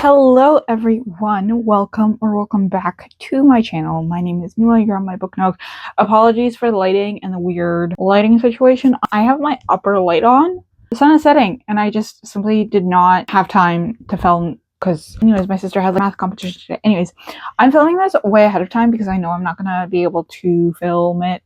Hello everyone, welcome back to my channel. My name is Mila, you're on my book nook. Apologies for the lighting and the weird lighting situation. I have my upper light on. The sun is setting and I just simply did not have time to film because anyways, my sister had a math competition today. Anyways, I'm filming this way ahead of time because I know I'm not gonna be able to film it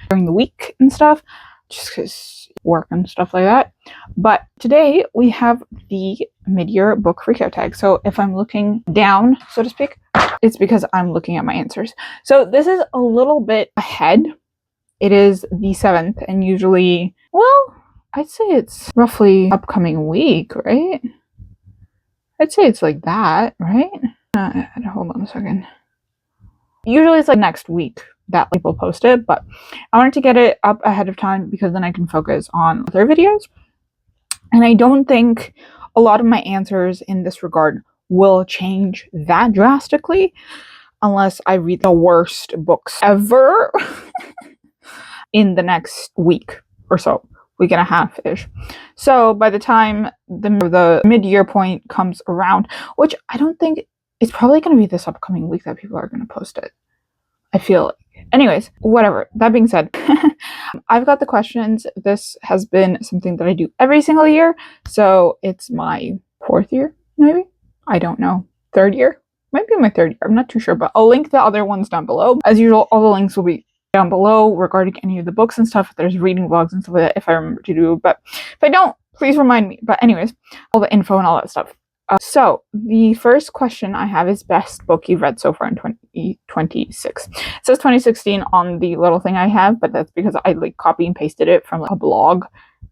during the week and stuff, just because work and stuff like that. But today we have the mid-year book freakout tag. So if I'm looking down, so to speak, it's because I'm looking at my answers. So this is a little bit ahead. It is the 7th, and usually, well, I'd say it's roughly upcoming week, right? I'd say it's like that, right? Hold on a second. Usually it's like next week that people post it, but I wanted to get it up ahead of time because then I can focus on other videos. And I don't think a lot of my answers in this regard will change that drastically unless I read the worst books ever in the next week or so, week and a half-ish. So by the time the mid-year point comes around, which I don't think it's probably going to be this upcoming week that people are going to post it, I feel like. Anyways, whatever. That being said, I've got the questions. This has been something that I do every single year. So it's my 4th year, maybe? I don't know. 3rd year? Might be my 3rd year. I'm not too sure, but I'll link the other ones down below. As usual, all the links will be down below regarding any of the books and stuff. If there's reading vlogs and stuff like that, if I remember to do. But if I don't, please remind me. But anyways, all the info and all that stuff. So the first question I have is best book you've read so far in 2026. It says 2016 on the little thing I have, but that's because I like copy and pasted it from like, a blog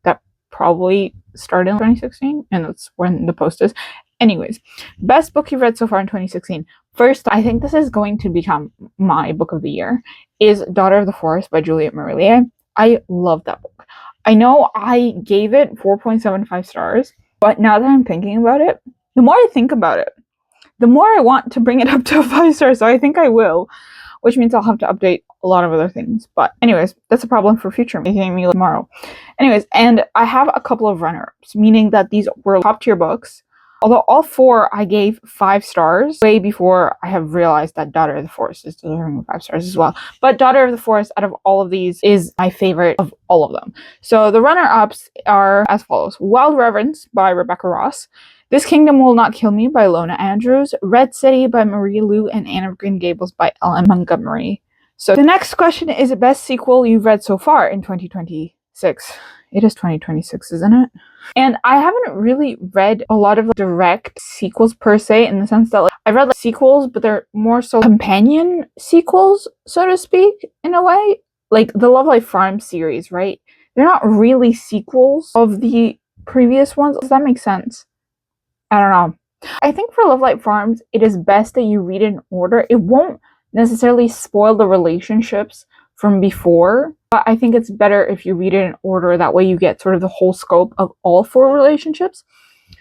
that probably started in 2016, and that's when the post is. Anyways, best book you've read so far in 2016. First, I think this is going to become my book of the year, is Daughter of the Forest by Juliet Marillier. I love that book. I know I gave it 4.75 stars, but now that I'm thinking about it, the more I think about it, the more I want to bring it up to a 5 star, so I think I will, which means I'll have to update a lot of other things. But anyways, that's a problem for future making me tomorrow. Anyways, and I have a couple of runner-ups, meaning that these were top tier books, although all 4 I gave 5 stars way before I have realized that Daughter of the Forest is delivering 5 stars as well. But Daughter of the Forest, out of all of these, is my favorite of all of them. So the runner-ups are as follows. Wild Reverence by Rebecca Ross, This Kingdom Will Not Kill Me by Lona Andrews, Red City by Marie Lu, and Anne of Green Gables by Ellen Montgomery. So the next question is the best sequel you've read so far in 2026. It is 2026, isn't it? And I haven't really read a lot of direct sequels per se, in the sense that I've read sequels, but they're more so companion sequels, so to speak, in a way. Like the Lovelight Farm series, right? They're not really sequels of the previous ones. Does that make sense? I don't know. I think for Lovelight Farms, it is best that you read it in order. It won't necessarily spoil the relationships from before, but I think it's better if you read it in order. That way you get sort of the whole scope of all 4 relationships.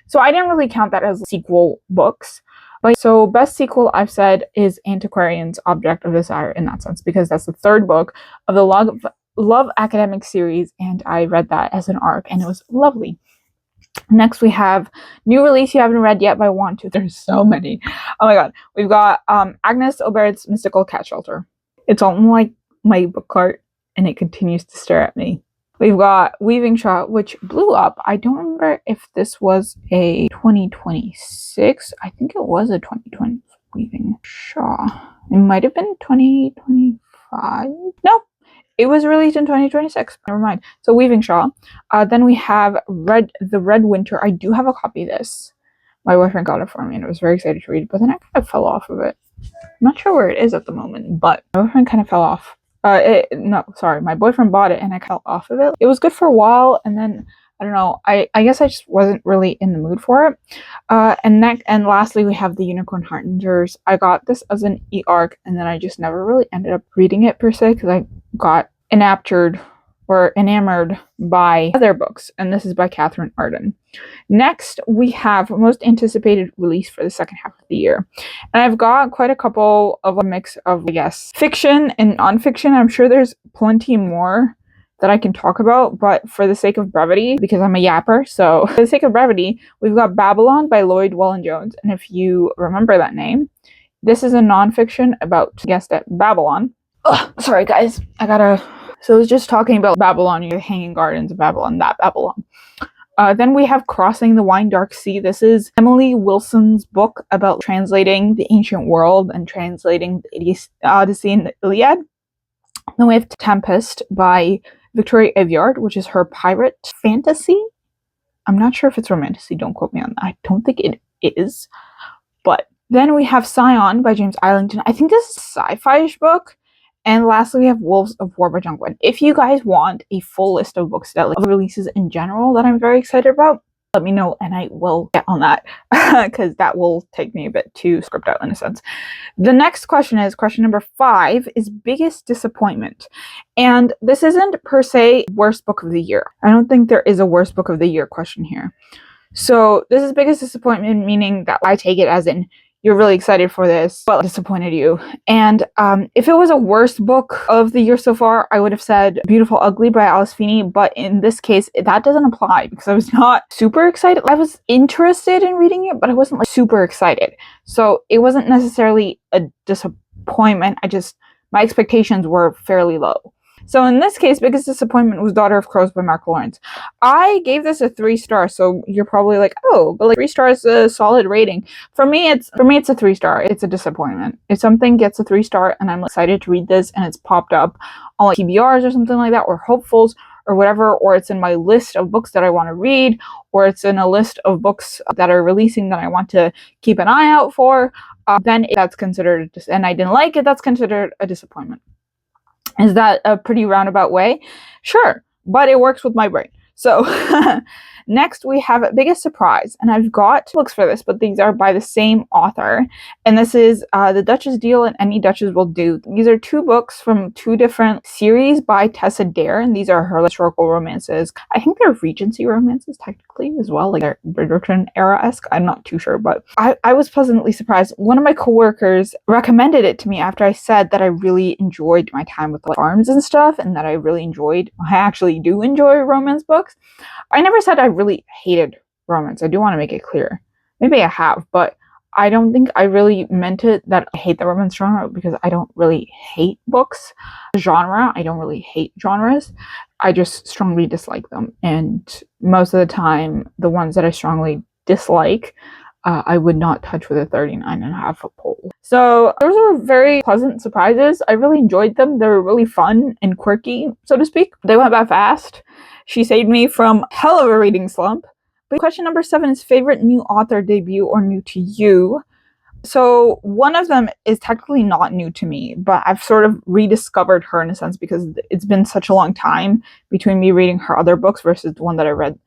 So I didn't really count that as sequel books. But so best sequel I've said is Antiquarian's Object of Desire in that sense, because that's the 3rd book of the Love Academic series, and I read that as an arc, and it was lovely. Next, we have new release you haven't read yet, but I want to. There's so many. Oh my god. We've got Agnes Aubert's Mystical Cat Shelter. It's on like my book cart, and it continues to stare at me. We've got Weavingshaw, which blew up. I don't remember if this was a 2026. I think it was a 2020 Weavingshaw. It might have been 2025. No. It was released in 2026. Never mind. So Weavingshaw. Then we have The Red Winter. I do have a copy of this. My boyfriend got it for me, and I was very excited to read it. But then I kind of fell off of it. I'm not sure where it is at the moment, but my boyfriend kind of fell off. My boyfriend bought it, and I fell off of it. It was good for a while, and then I don't know. I guess I just wasn't really in the mood for it. And lastly, we have The Unicorn Hunters. I got this as an e-arc, and then I just never really ended up reading it per se because I got enamored by other books, and this is by Catherine Arden. Next, we have most anticipated release for the second half of the year, and I've got quite a couple of a mix of, I guess, fiction and nonfiction. I'm sure there's plenty more that I can talk about, but for the sake of brevity, because I'm a yapper, so for the sake of brevity, we've got Babylon by Lloyd Llwellyn-Jones, and if you remember that name, this is a nonfiction about, guessed it, Babylon. Ugh, sorry guys, so I was just talking about Babylon, your Hanging Gardens of Babylon, that Babylon. Then we have Crossing the Wine Dark Sea. This is Emily Wilson's book about translating the ancient world and translating the Odyssey and the Iliad. Then we have Tempest by Victoria Aveyard, which is her pirate fantasy. I'm not sure if it's romantasy, don't quote me on that. I don't think it is. But then we have Scion by James Islington. I think this is a sci-fi-ish book. And lastly, we have Wolves of War by John Gwynne. If you guys want a full list of books that like releases in general that I'm very excited about, let me know and I will get on that because that will take me a bit to script out in a sense. The next question is question number 5 is biggest disappointment. And this isn't per se worst book of the year. I don't think there is a worst book of the year question here. So this is biggest disappointment, meaning that I take it as in you're really excited for this, but disappointed you. And if it was a worst book of the year so far, I would have said Beautiful Ugly by Alice Feeney. But in this case, that doesn't apply because I was not super excited. I was interested in reading it, but I wasn't like super excited. So it wasn't necessarily a disappointment. My expectations were fairly low. So in this case, biggest disappointment was Daughter of Crows by Mark Lawrence. I gave this a 3 stars, so you're probably like, oh, but like 3 stars is a solid rating. For me, it's a 3 star. It's a disappointment. If something gets a 3 star and I'm excited to read this and it's popped up on like TBRs or something like that, or hopefuls or whatever, or it's in my list of books that I want to read, or it's in a list of books that are releasing that I want to keep an eye out for, then that's considered, and I didn't like it, that's considered a disappointment. Is that a pretty roundabout way? Sure, but it works with my brain. So next we have Biggest Surprise, and I've got books for this, but these are by the same author, and this is The Duchess Deal and Any Duchess Will Do. These are 2 books from 2 different series by Tessa Dare, and these are her historical romances. I think they're Regency romances technically as well, like they're Bridgerton era-esque. I'm not too sure, but I was pleasantly surprised. One of my coworkers recommended it to me after I said that I really enjoyed my time with the farms and stuff, and that I actually do enjoy romance books. I never said I really hated romance. I do want to make it clear. Maybe I have, but I don't think I really meant it that I hate the romance genre because I don't really hate books. Genre, I don't really hate genres. I just strongly dislike them. And most of the time, the ones that I strongly dislike, I would not touch with a 39.5 pole. So those were very pleasant surprises. I really enjoyed them. They were really fun and quirky, so to speak. They went by fast. She saved me from hell of a reading slump. But question number 7 is favorite new author debut or new to you. So one of them is technically not new to me, but I've sort of rediscovered her in a sense because it's been such a long time between me reading her other books versus the one that I read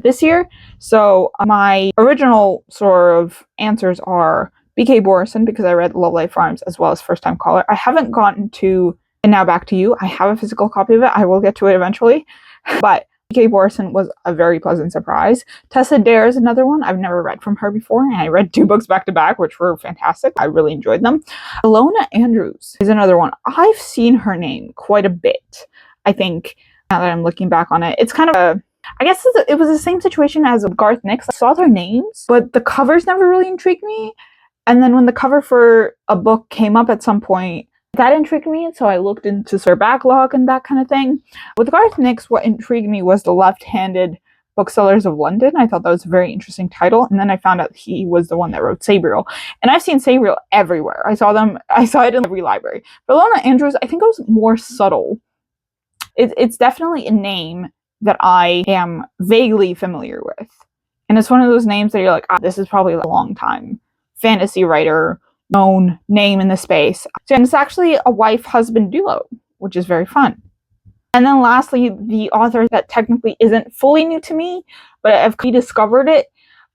this year. So my original sort of answers are B.K. Borison, because I read Lovelight Farms as well as First Time Caller. I haven't gotten to And Now Back to You. I have a physical copy of it. I will get to it eventually. But B.K. Borison was a very pleasant surprise. Tessa Dare is another one. I've never read from her before, and I read 2 books back to back, which were fantastic. I really enjoyed them. Ilona Andrews is another one. I've seen her name quite a bit, I think, now that I'm looking back on it. It's kind of I guess it was the same situation as Garth Nix. I saw their names, but the covers never really intrigued me. And then when the cover for a book came up at some point, that intrigued me, so I looked into their backlog and that kind of thing. With Garth Nix, what intrigued me was The Left-Handed Booksellers of London. I thought that was a very interesting title, and then I found out he was the one that wrote Sabriel. And I've seen Sabriel everywhere. I saw it in every library. But Ilona Andrews, I think it was more subtle. It's definitely a name that I am vaguely familiar with. And it's one of those names that you're like, this is probably a long time fantasy writer, known name in the space. So, and it's actually a wife-husband duo, which is very fun. And then lastly, the author that technically isn't fully new to me, but I've rediscovered it,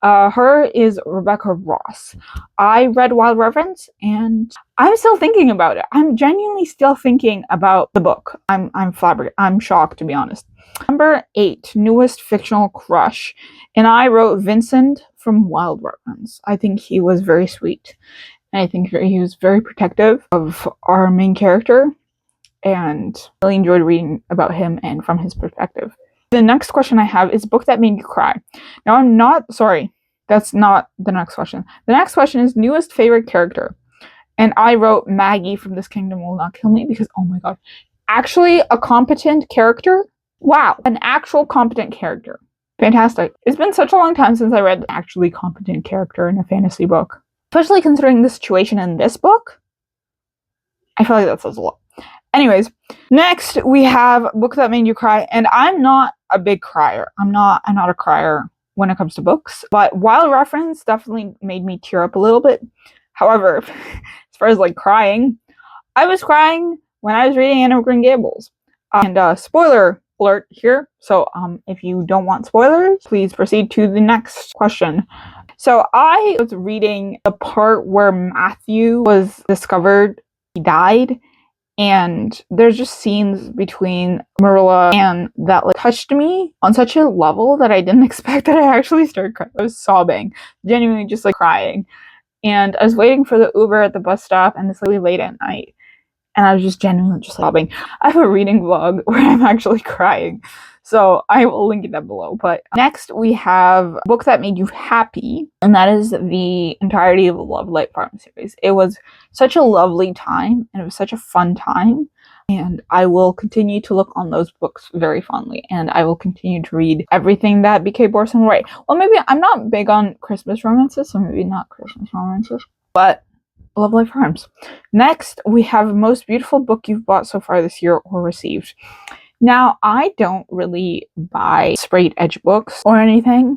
her is Rebecca Ross. I read Wild Reverence, and I'm still thinking about it. I'm genuinely still thinking about the book. I'm shocked, to be honest. Number 8, newest fictional crush. And I wrote Vincent from Wild Reverence. I think he was very sweet. And I think he was very protective of our main character. and really enjoyed reading about him and from his perspective. The next question I have is book that made you cry. Now I'm not sorry, that's not the next question. The next question is newest favorite character. And I wrote Maggie from This Kingdom Will Not Kill Me because, oh my god, actually a competent character? Wow, an actual competent character. Fantastic. It's been such a long time since I read an actually competent character in a fantasy book. Especially considering the situation in this book. I feel like that says a lot. Anyways, next we have book that made you cry, and I'm not a big crier. I'm not a crier when it comes to books, but while Reverence definitely made me tear up a little bit. However, as far as like crying, I was crying when I was reading Antiquarian Gables. And spoiler alert here. So if you don't want spoilers, please proceed to the next question. So I was reading the part where Matthew was discovered, he died, and there's just scenes between Marilla and that like touched me on such a level that I didn't expect that I actually started crying. I was sobbing, genuinely just like crying. And I was waiting for the Uber at the bus stop, and it's really late at night. And I was just genuinely just sobbing. I have a reading vlog where I'm actually crying. So I will link that below. But next we have a book that made you happy. And that is the entirety of the Lovelight Farm series. It was such a lovely time. And it was such a fun time. And I will continue to look on those books very fondly. And I will continue to read everything that B.K. Borson will write. Well, maybe I'm not big on Christmas romances. So maybe not Christmas romances. But Lovelight Farms. Next, we have most beautiful book you've bought so far this year or received. Now, I don't really buy sprayed edge books or anything,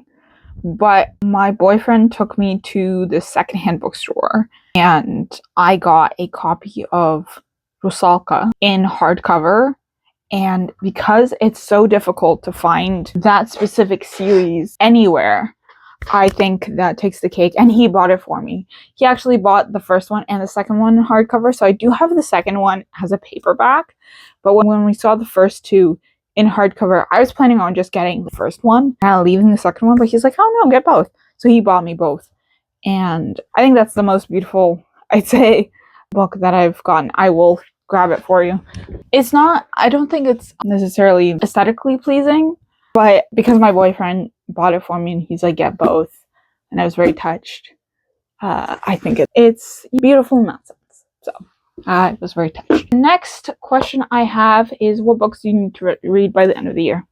but my boyfriend took me to the secondhand bookstore and I got a copy of Rusalka in hardcover. And because it's so difficult to find that specific series anywhere, I think that takes the cake, and he bought it for me. He actually bought the first one and the second one in hardcover, so I do have the second one as a paperback, but when we saw the first two in hardcover, I was planning on just getting the first one and leaving the second one, but he's like, oh no, get both. So he bought me both, and I think that's the most beautiful, I'd say, book that I've gotten. I will grab it for you. It's not, I don't think it's necessarily aesthetically pleasing, but because my boyfriend bought it for me and he's like, get both, and I was very touched. I think it's beautiful in that sense. So I was very touched. The next question I have is what books do you need to read by the end of the year?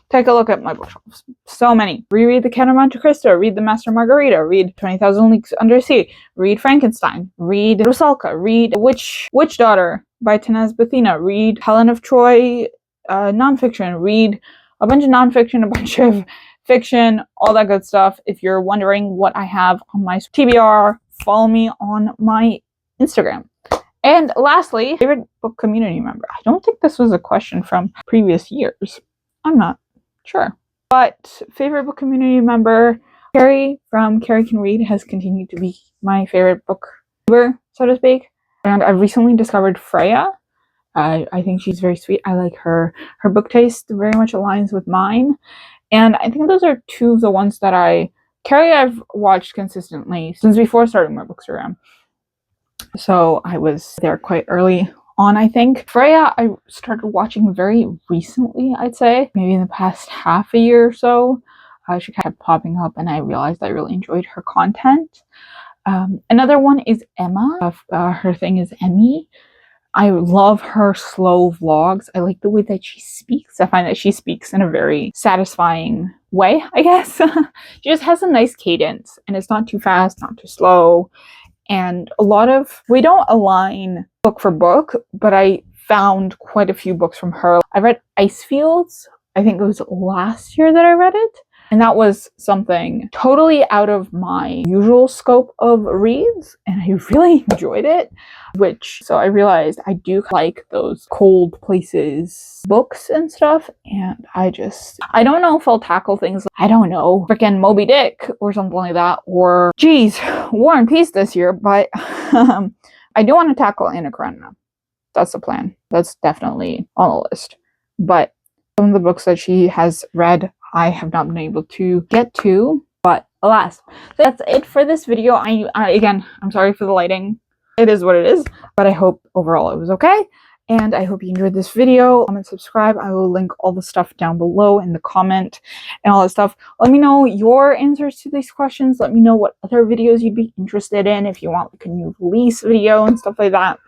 Take a look at my bookshelves. So many. Reread The Count of Monte Cristo, read The Master Margarita, read 20,000 Leagues Under Sea, read Frankenstein, read Rusalka, read Witch Daughter by Tanez Bethina, read Helen of Troy nonfiction, read a bunch of nonfiction, a bunch of fiction, all that good stuff. If you're wondering what I have on my TBR, follow me on my Instagram. And lastly, favorite book community member. I don't think this was a question from previous years. I'm not sure. But favorite book community member, Carrie from Carrie Can Read has continued to be my favorite booktuber, so to speak. And I've recently discovered Freya. I think she's very sweet. I like her. Her book taste very much aligns with mine. And I think those are two of the ones that Carrie I've watched consistently since before starting my bookstagram. So I was there quite early on, I think. Freya, I started watching very recently, I'd say. Maybe in the past half a year or so. She kept popping up and I realized I really enjoyed her content. Another one is Emma. Her thing is Emmy. I love her slow vlogs. I like the way that she speaks. I find that she speaks in a very satisfying way, I guess. She just has a nice cadence and it's not too fast, not too slow. And we don't align book for book, but I found quite a few books from her. I read Icefields. I think it was last year that I read it. And that was something totally out of my usual scope of reads. And I really enjoyed it. So I realized I do like those cold places books and stuff. And I don't know if I'll tackle things like, I don't know, freaking Moby Dick or something like that. Or, geez, War and Peace this year. But I do want to tackle Anna Karenina. That's the plan. That's definitely on the list. But some of the books that she has read, I have not been able to get to, but alas. So that's it for this video. Again, I'm sorry for the lighting. It is what it is, but I hope overall it was okay. And I hope you enjoyed this video. Comment, subscribe. I will link all the stuff down below in the comment and all that stuff. Let me know your answers to these questions. Let me know what other videos you'd be interested in, if you want like a new release video and stuff like that.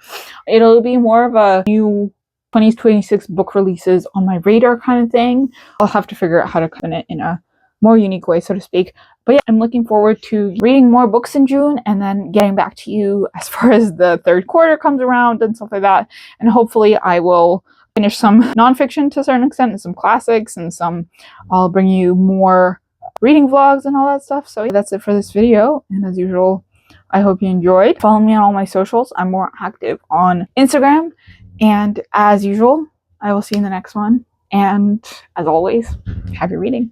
It'll be more of a new 2026 book releases on my radar kind of thing. I'll have to figure out how to cut it in a more unique way, so to speak. But yeah, I'm looking forward to reading more books in June and then getting back to you as far as the third quarter comes around and stuff like that. And hopefully I will finish some nonfiction to a certain extent and some classics and I'll bring you more reading vlogs and all that stuff. So that's it for this video. And as usual, I hope you enjoyed. Follow me on all my socials. I'm more active on Instagram. And as usual, I will see you in the next one. And as always, happy reading.